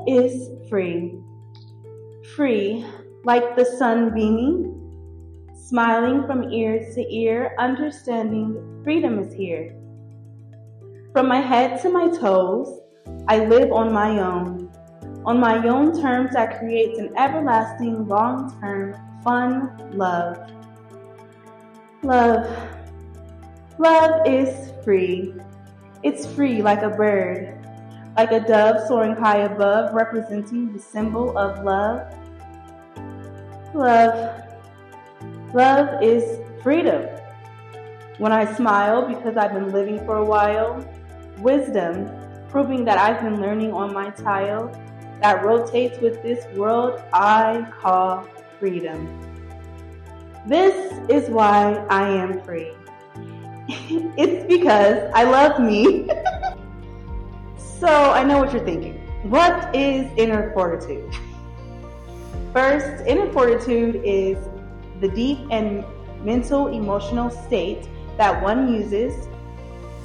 is free? Free, like the sun beaming, smiling from ear to ear, understanding freedom is here. From my head to my toes, I live on my own terms that creates an everlasting, long-term, fun love. Love. Love is free. It's free like a bird, like a dove soaring high above, representing the symbol of love. Love. Love is freedom. When I smile because I've been living for a while, wisdom, proving that I've been learning on my tile, that rotates with this world I call freedom. This is why I am free. It's because I love me. So I know what you're thinking. What is inner fortitude? First, inner fortitude is the deep and mental, emotional state that one uses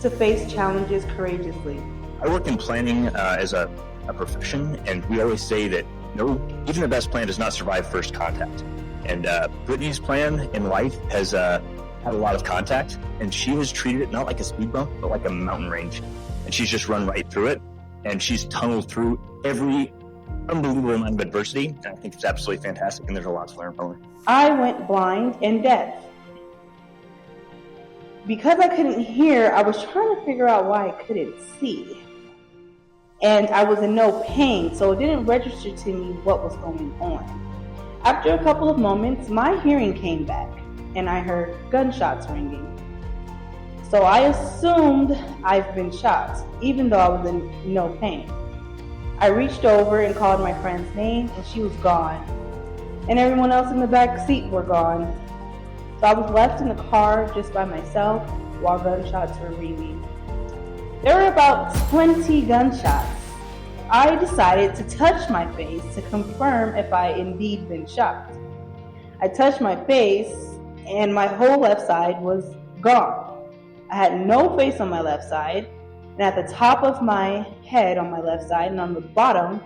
to face challenges courageously. I work in planning as a profession, and we always say that even the best plan does not survive first contact. And Brittany's plan in life has had a lot of contact, and she has treated it not like a speed bump, but like a mountain range. And she's just run right through it, and she's tunneled through every unbelievable amount of adversity. And I think it's absolutely fantastic, and there's a lot to learn from her. I went blind and deaf. Because I couldn't hear, I was trying to figure out why I couldn't see. And I was in no pain, so it didn't register to me what was going on. After a couple of moments, my hearing came back, and I heard gunshots ringing. So I assumed I've been shot, even though I was in no pain. I reached over and called my friend's name, and she was gone. And everyone else in the back seat were gone. So I was left in the car just by myself while gunshots were ringing. There were about 20 gunshots. I decided to touch my face to confirm if I indeed been shot. I touched my face and my whole left side was gone. I had no face on my left side, and at the top of my head on my left side and on the bottom,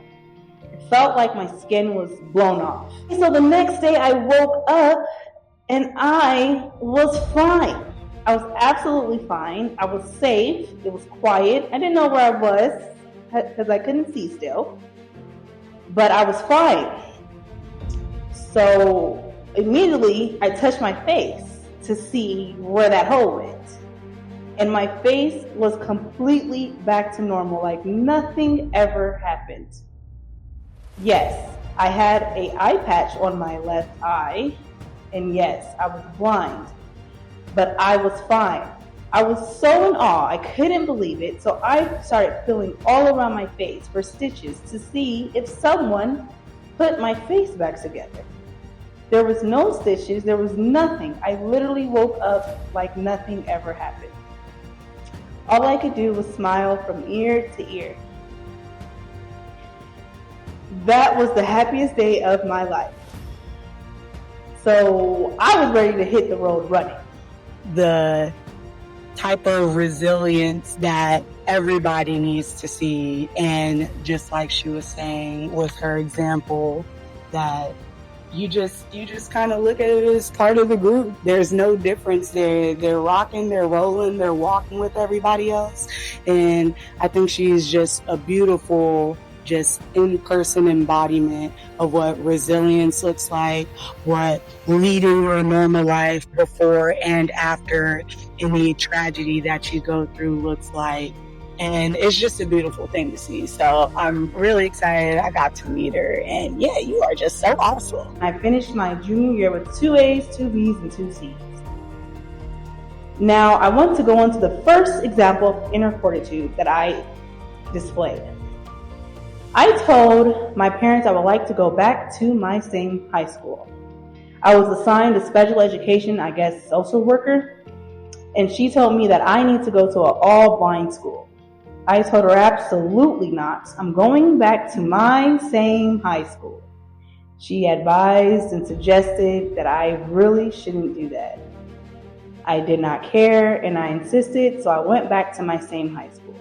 it felt like my skin was blown off. So the next day I woke up and I was fine. I was absolutely fine. I was safe. It was quiet. I didn't know where I was because I couldn't see still. But I was fine. So immediately I touched my face to see where that hole went. And my face was completely back to normal, like nothing ever happened. Yes, I had an eye patch on my left eye. And yes, I was blind, but I was fine. I was so in awe, I couldn't believe it. So I started feeling all around my face for stitches to see if someone put my face back together. There was no stitches, there was nothing. I literally woke up like nothing ever happened. All I could do was smile from ear to ear. That was the happiest day of my life. So I was ready to hit the road running. The type of resilience that everybody needs to see, and just like she was saying with her example, that you just kind of look at it as part of the group. There's no difference. They're rocking, they're rolling, they're walking with everybody else. And I think she's just a beautiful, just in-person embodiment of what resilience looks like, what leading your normal life before and after any tragedy that you go through looks like. And it's just a beautiful thing to see. So I'm really excited I got to meet her. And yeah, you are just so awesome. I finished my junior year with 2 A's, 2 B's, and 2 C's. Now I want to go on to the first example of inner fortitude that I displayed. I told my parents I would like to go back to my same high school. I was assigned a special education, social worker, and she told me that I need to go to an all-blind school. I told her absolutely not. I'm going back to my same high school. She advised and suggested that I really shouldn't do that. I did not care and I insisted, so I went back to my same high school.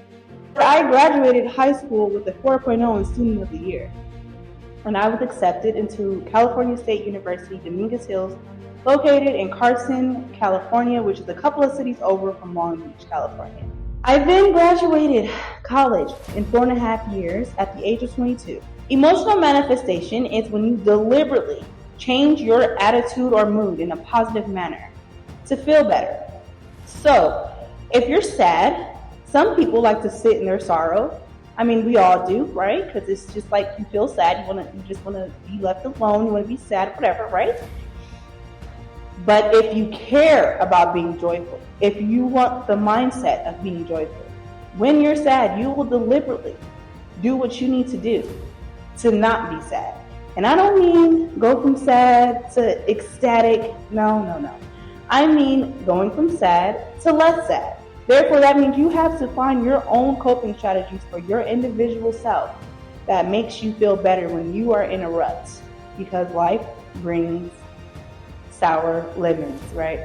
I graduated high school with a 4.0 in Student of the Year, and I was accepted into California State University, Dominguez Hills, located in Carson, California, which is a couple of cities over from Long Beach, California. I then graduated college in 4.5 years at the age of 22. Emotional manifestation is when you deliberately change your attitude or mood in a positive manner to feel better. So, if you're sad, some people like to sit in their sorrow. I mean, we all do, right? Because it's just like you feel sad, you just want to be left alone, you want to be sad, whatever, right? But if you care about being joyful, if you want the mindset of being joyful, when you're sad, you will deliberately do what you need to do to not be sad. And I don't mean go from sad to ecstatic. No. I mean going from sad to less sad. Therefore, that means you have to find your own coping strategies for your individual self that makes you feel better when you are in a rut. Because life brings sour lemons, right?